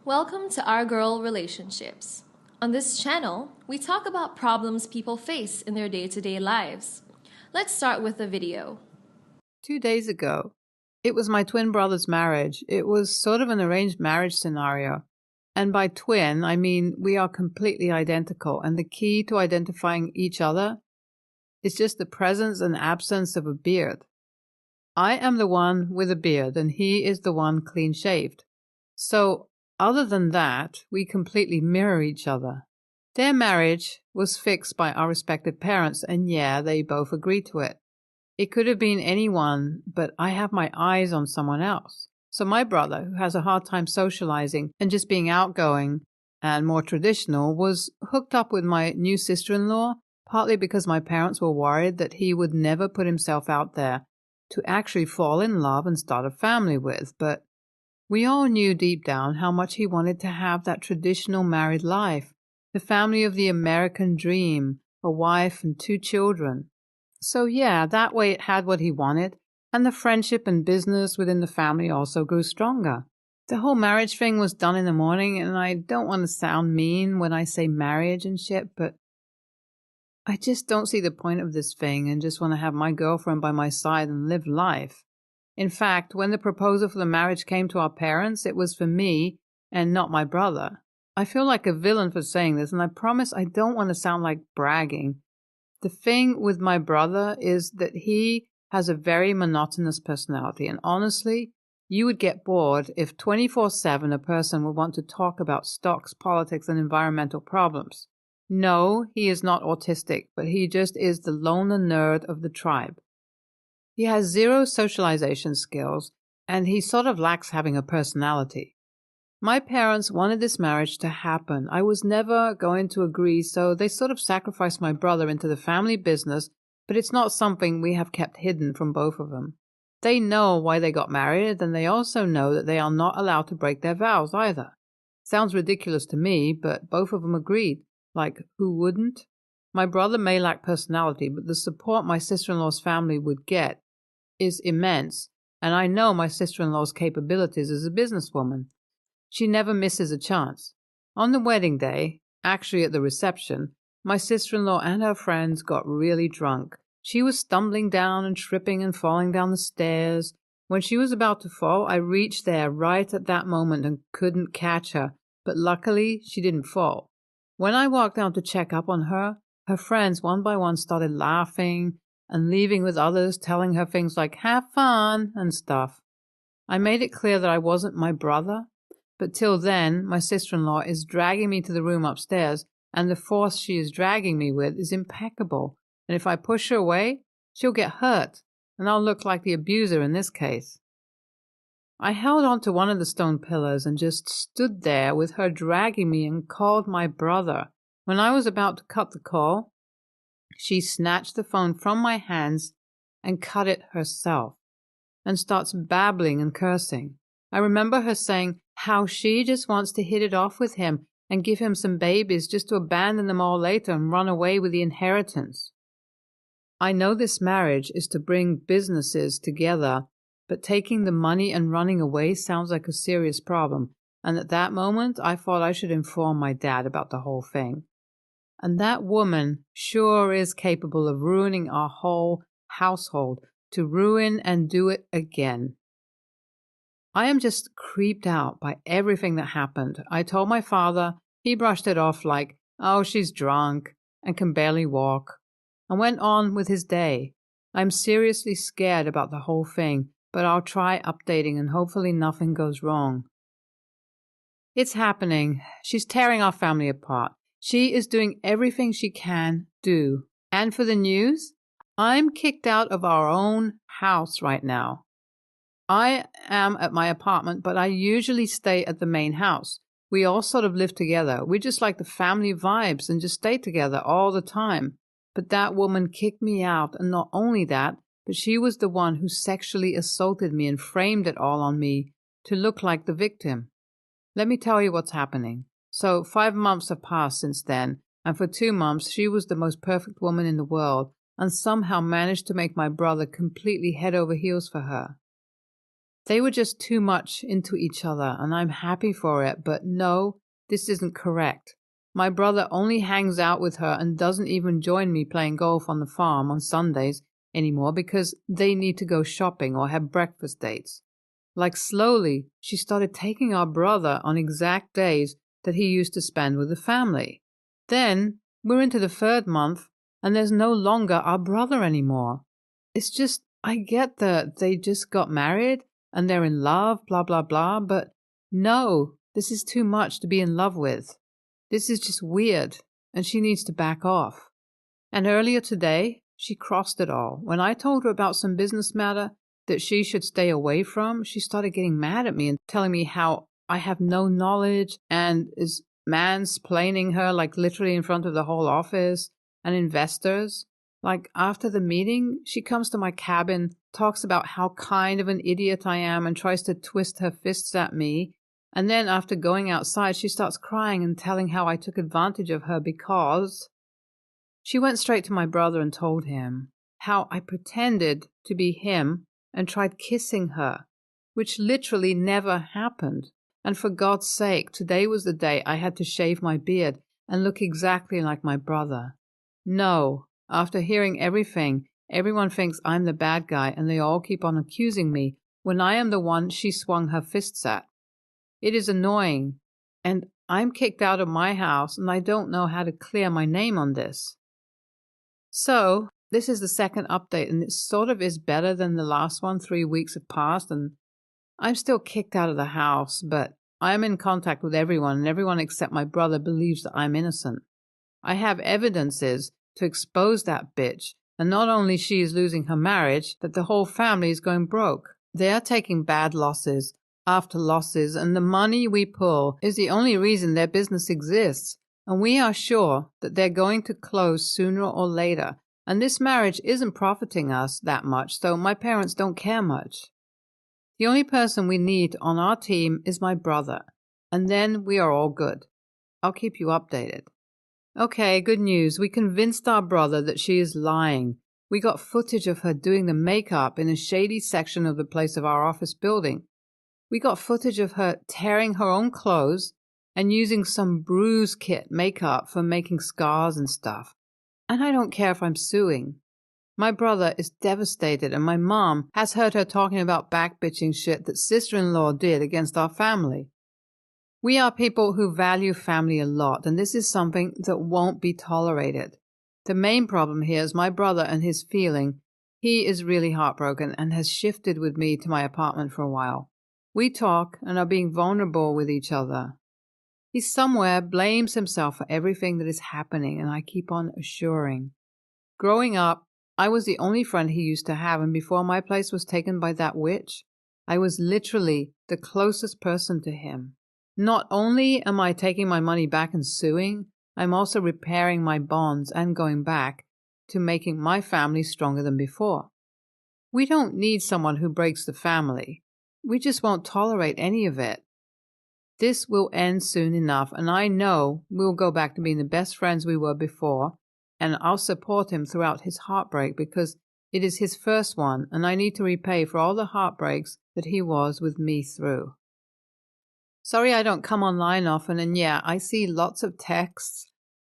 Welcome to Our Girl Relationships. On this channel, we talk about problems people face in their day-to-day lives. Let's start with a video. 2 days ago, it was my twin brother's marriage. It was sort of an arranged marriage scenario. And by twin, I mean we are completely identical. And the key to identifying each other is just the presence and absence of a beard. I am the one with a beard, and he is the one clean-shaved. So, other than that, we completely mirror each other. Their marriage was fixed by our respective parents, and yeah, they both agreed to it. It could have been anyone, but I have my eyes on someone else. So my brother, who has a hard time socializing and just being outgoing and more traditional, was hooked up with my new sister-in-law, partly because my parents were worried that he would never put himself out there to actually fall in love and start a family with. But we all knew deep down how much he wanted to have that traditional married life, the family of the American dream, a wife and 2 children. So yeah, that way it had what he wanted, and the friendship and business within the family also grew stronger. The whole marriage thing was done in the morning, and I don't want to sound mean when I say marriage and shit, but I just don't see the point of this thing and just want to have my girlfriend by my side and live life. In fact, when the proposal for the marriage came to our parents, it was for me and not my brother. I feel like a villain for saying this, and I promise I don't want to sound like bragging. The thing with my brother is that he has a very monotonous personality, and honestly, you would get bored if 24/7 a person would want to talk about stocks, politics, and environmental problems. No, he is not autistic, but he just is the loner nerd of the tribe. He has 0 socialization skills, and he sort of lacks having a personality. My parents wanted this marriage to happen. I was never going to agree, so they sort of sacrificed my brother into the family business, but it's not something we have kept hidden from both of them. They know why they got married, and they also know that they are not allowed to break their vows either. Sounds ridiculous to me, but both of them agreed. Like, who wouldn't? My brother may lack personality, but the support my sister-in-law's family would get is immense, and I know my sister-in-law's capabilities as a businesswoman. She never misses a chance. On the wedding day, actually at the reception, my sister-in-law and her friends got really drunk. She was stumbling down and tripping and falling down the stairs. When she was about to fall, I reached there right at that moment and couldn't catch her, but luckily she didn't fall. When I walked down to check up on her, her friends one by one started laughing and leaving with others, telling her things like, "have fun," and stuff. I made it clear that I wasn't my brother, but till then, my sister-in-law is dragging me to the room upstairs, and the force she is dragging me with is impeccable, and if I push her away, she'll get hurt, and I'll look like the abuser in this case. I held on to one of the stone pillars and just stood there with her dragging me and called my brother. When I was about to cut the call, she snatched the phone from my hands and cut it herself, and starts babbling and cursing. I remember her saying how she just wants to hit it off with him and give him some babies just to abandon them all later and run away with the inheritance. I know this marriage is to bring businesses together, but taking the money and running away sounds like a serious problem, and at that moment I thought I should inform my dad about the whole thing. And that woman sure is capable of ruining our whole household, to ruin and do it again. I am just creeped out by everything that happened. I told my father. He brushed it off like, "Oh, she's drunk and can barely walk," and went on with his day. I'm seriously scared about the whole thing, but I'll try updating and hopefully nothing goes wrong. It's happening. She's tearing our family apart. She is doing everything she can do. And for the news, I'm kicked out of our own house right now. I am at my apartment, but I usually stay at the main house. We all sort of live together. We just like the family vibes and just stay together all the time. But that woman kicked me out, and not only that, but she was the one who sexually assaulted me and framed it all on me to look like the victim. Let me tell you what's happening. So 5 months have passed since then, and for 2 months she was the most perfect woman in the world, and somehow managed to make my brother completely head over heels for her. They were just too much into each other, and I'm happy for it, but no, this isn't correct. My brother only hangs out with her and doesn't even join me playing golf on the farm on Sundays anymore because they need to go shopping or have breakfast dates. Like slowly, she started taking our brother on exact days that he used to spend with the family. Then, we're into the 3rd month, and there's no longer our brother anymore. It's just, I get that they just got married and they're in love, blah, blah, blah, but no, this is too much to be in love with. This is just weird, and she needs to back off. And earlier today, she crossed it all. When I told her about some business matter that she should stay away from, she started getting mad at me and telling me how I have no knowledge and is mansplaining her, like literally in front of the whole office and investors. Like after the meeting, she comes to my cabin, talks about how kind of an idiot I am and tries to twist her fists at me. And then after going outside, she starts crying and telling how I took advantage of her because she went straight to my brother and told him how I pretended to be him and tried kissing her, which literally never happened. And for God's sake, today was the day I had to shave my beard and look exactly like my brother. No, after hearing everything, everyone thinks I'm the bad guy and they all keep on accusing me when I am the one she swung her fists at. It is annoying, and I'm kicked out of my house and I don't know how to clear my name on this. So, this is the 2nd update, and it sort of is better than the last one. 3 weeks have passed, and I'm still kicked out of the house, but I am in contact with everyone, and everyone except my brother believes that I'm innocent. I have evidences to expose that bitch, and not only she is losing her marriage, that the whole family is going broke. They are taking bad losses after losses, and the money we pull is the only reason their business exists. And we are sure that they're going to close sooner or later. And this marriage isn't profiting us that much, so my parents don't care much. The only person we need on our team is my brother. And then we are all good. I'll keep you updated. Okay, good news. We convinced our brother that she is lying. We got footage of her doing the makeup in a shady section of the place of our office building. We got footage of her tearing her own clothes and using some bruise kit makeup for making scars and stuff. And I don't care if I'm suing. My brother is devastated, and my mom has heard her talking about backbitching shit that sister-in-law did against our family. We are people who value family a lot, and this is something that won't be tolerated. The main problem here is my brother and his feeling. He is really heartbroken and has shifted with me to my apartment for a while. We talk and are being vulnerable with each other. He somewhere blames himself for everything that is happening, and I keep on assuring. Growing up, I was the only friend he used to have, and before my place was taken by that witch, I was literally the closest person to him. Not only am I taking my money back and suing, I'm also repairing my bonds and going back to making my family stronger than before. We don't need someone who breaks the family. We just won't tolerate any of it. This will end soon enough, and I know we'll go back to being the best friends we were before, and I'll support him throughout his heartbreak because it is his first one, and I need to repay for all the heartbreaks that he was with me through. Sorry I don't come online often, and yeah, I see lots of texts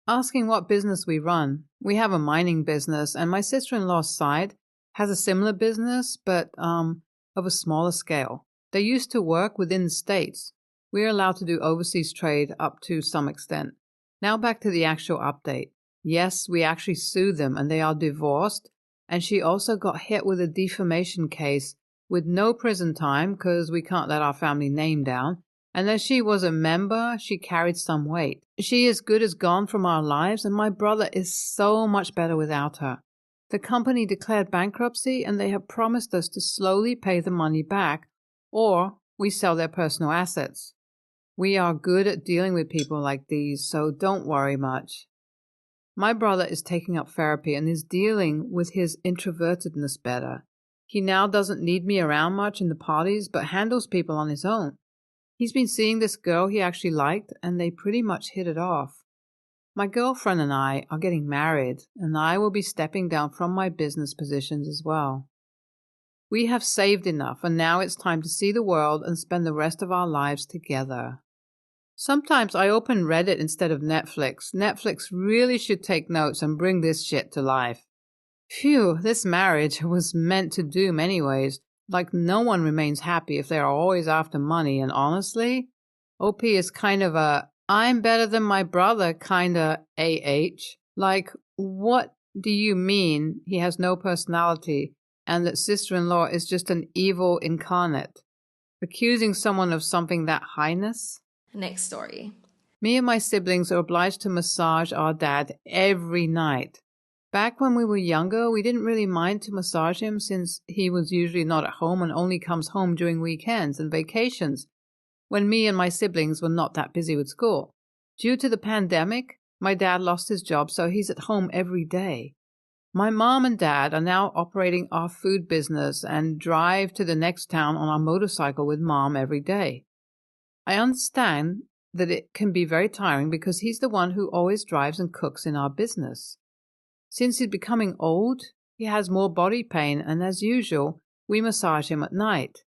asking what business we run. We have a mining business, and my sister-in-law's side has a similar business, but of a smaller scale. They used to work within the States. We're allowed to do overseas trade up to some extent. Now back to the actual update. Yes, we actually sued them, and they are divorced, and she also got hit with a defamation case with no prison time because we can't let our family name down. And as she was a member, she carried some weight. She is good as gone from our lives, and my brother is so much better without her. The company declared bankruptcy, and they have promised us to slowly pay the money back, or we sell their personal assets. We are good at dealing with people like these, so don't worry much. My brother is taking up therapy and is dealing with his introvertedness better. He now doesn't need me around much in the parties, but handles people on his own. He's been seeing this girl he actually liked, and they pretty much hit it off. My girlfriend and I are getting married, and I will be stepping down from my business positions as well. We have saved enough, and now it's time to see the world and spend the rest of our lives together. Sometimes I open Reddit instead of Netflix. Netflix really should take notes and bring this shit to life. Phew, this marriage was meant to doom anyways. Like, no one remains happy if they are always after money, and honestly, OP is kind of a I'm better than my brother kinda AH. Like, what do you mean he has no personality and that sister-in-law is just an evil incarnate? Accusing someone of something that heinous? Next story. Me and my siblings are obliged to massage our dad every night. Back when we were younger, we didn't really mind to massage him since he was usually not at home and only comes home during weekends and vacations, when me and my siblings were not that busy with school. Due to the pandemic, my dad lost his job, so he's at home every day. My mom and dad are now operating our food business and drive to the next town on our motorcycle with mom every day. I understand that it can be very tiring because he's the one who always drives and cooks in our business. Since he's becoming old, he has more body pain, and as usual, we massage him at night.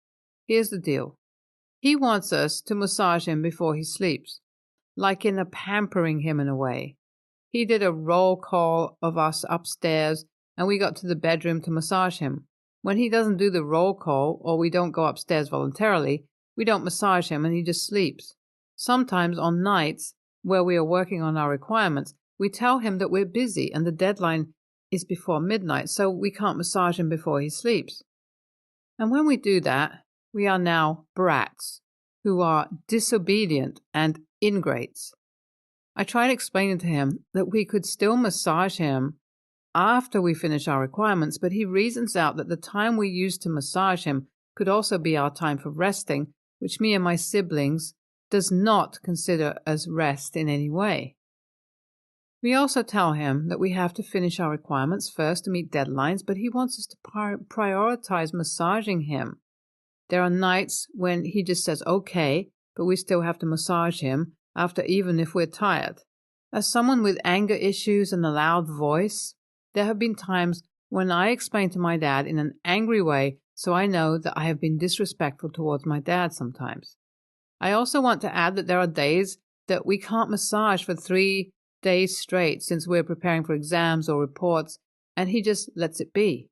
Here's the deal. He wants us to massage him before he sleeps, like in a pampering him in a way. He did a roll call of us upstairs, and we got to the bedroom to massage him. When he doesn't do the roll call, or we don't go upstairs voluntarily, we don't massage him and he just sleeps. Sometimes on nights where we are working on our requirements, we tell him that we're busy and the deadline is before midnight, so we can't massage him before he sleeps. And when we do that, we are now brats, who are disobedient and ingrates. I tried explaining to him that we could still massage him after we finish our requirements, but he reasons out that the time we use to massage him could also be our time for resting, which me and my siblings does not consider as rest in any way. We also tell him that we have to finish our requirements first to meet deadlines, but he wants us to prioritize massaging him. There are nights when he just says okay, but we still have to massage him after even if we're tired. As someone with anger issues and a loud voice, there have been times when I explain to my dad in an angry way, so I know that I have been disrespectful towards my dad sometimes. I also want to add that there are days that we can't massage for 3 days straight since we're preparing for exams or reports, and he just lets it be.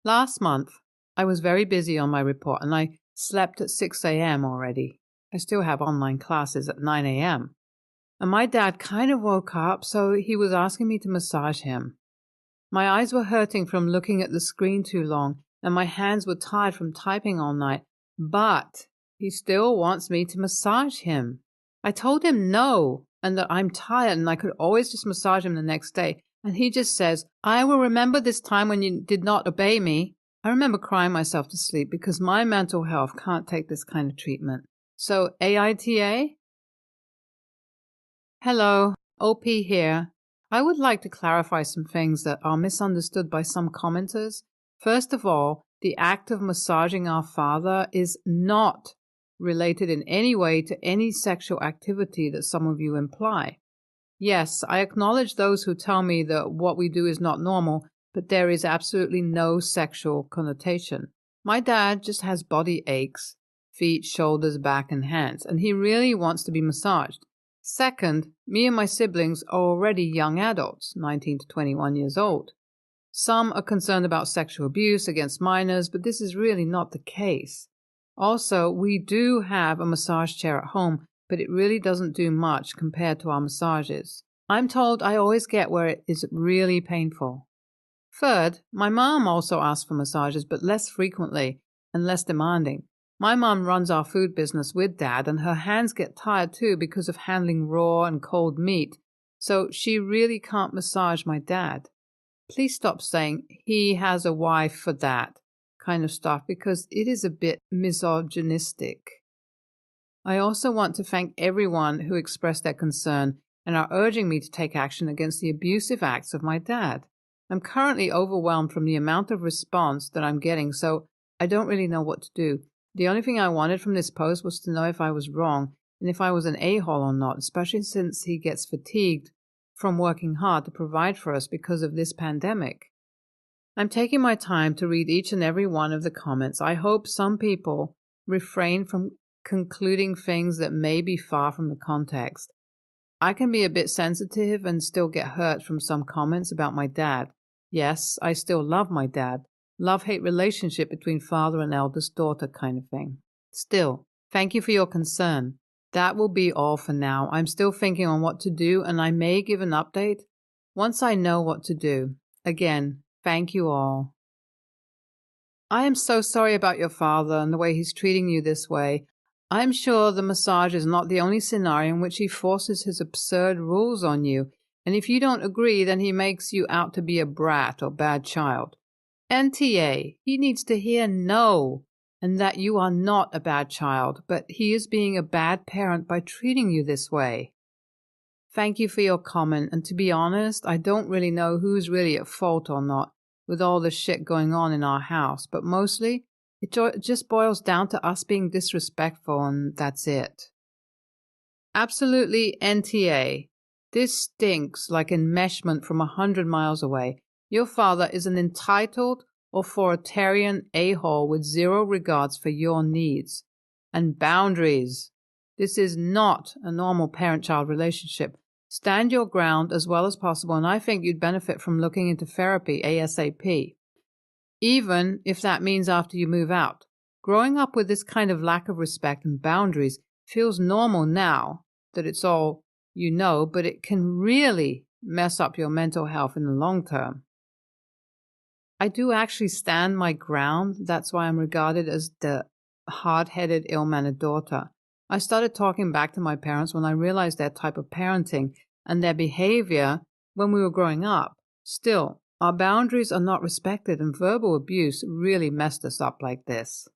Last month, I was very busy on my report and I slept at 6 a.m. already. I still have online classes at 9 a.m. And my dad kind of woke up, so he was asking me to massage him. My eyes were hurting from looking at the screen too long, and my hands were tired from typing all night, but he still wants me to massage him. I told him no, and that I'm tired and I could always just massage him the next day, and he just says, I will remember this time when you did not obey me. I remember crying myself to sleep because my mental health can't take this kind of treatment. So, AITA? Hello, OP here. I would like to clarify some things that are misunderstood by some commenters. First of all, the act of massaging our father is not related in any way to any sexual activity that some of you imply. Yes, I acknowledge those who tell me that what we do is not normal, but there is absolutely no sexual connotation. My dad just has body aches, feet, shoulders, back, and hands, and he really wants to be massaged. Second, me and my siblings are already young adults, 19 to 21 years old. Some are concerned about sexual abuse against minors, but this is really not the case. Also, we do have a massage chair at home, but it really doesn't do much compared to our massages. I'm told I always get where it is really painful. Third, my mom also asks for massages, but less frequently and less demanding. My mom runs our food business with Dad, and her hands get tired too because of handling raw and cold meat, so she really can't massage my dad. Please stop saying he has a wife for that kind of stuff because it is a bit misogynistic. I also want to thank everyone who expressed their concern and are urging me to take action against the abusive acts of my dad. I'm currently overwhelmed from the amount of response that I'm getting, so I don't really know what to do. The only thing I wanted from this post was to know if I was wrong and if I was an a-hole or not, especially since he gets fatigued from working hard to provide for us because of this pandemic. I'm taking my time to read each and every one of the comments. I hope some people refrain from concluding things that may be far from the context. I can be a bit sensitive and still get hurt from some comments about my dad. Yes, I still love my dad. Love-hate relationship between father and eldest daughter kind of thing. Still, thank you for your concern. That will be all for now. I'm still thinking on what to do, and I may give an update once I know what to do. Again, thank you all. I am so sorry about your father and the way he's treating you this way. I'm sure the massage is not the only scenario in which he forces his absurd rules on you, and if you don't agree, then he makes you out to be a brat or bad child. NTA, he needs to hear no, and that you are not a bad child, but he is being a bad parent by treating you this way. Thank you for your comment, and to be honest, I don't really know who's really at fault or not with all the shit going on in our house, but mostly it just boils down to us being disrespectful, and that's it. Absolutely NTA. This stinks like enmeshment from 100 miles away. Your father is an entitled, authoritarian a-hole with zero regards for your needs. And boundaries. This is not a normal parent-child relationship. Stand your ground as well as possible, and I think you'd benefit from looking into therapy ASAP. Even if that means after you move out. Growing up with this kind of lack of respect and boundaries feels normal now that it's all you know, but it can really mess up your mental health in the long term. I do actually stand my ground. That's why I'm regarded as the hard-headed, ill-mannered daughter. I started talking back to my parents when I realized their type of parenting and their behavior when we were growing up. Still, our boundaries are not respected, and verbal abuse really messed us up like this.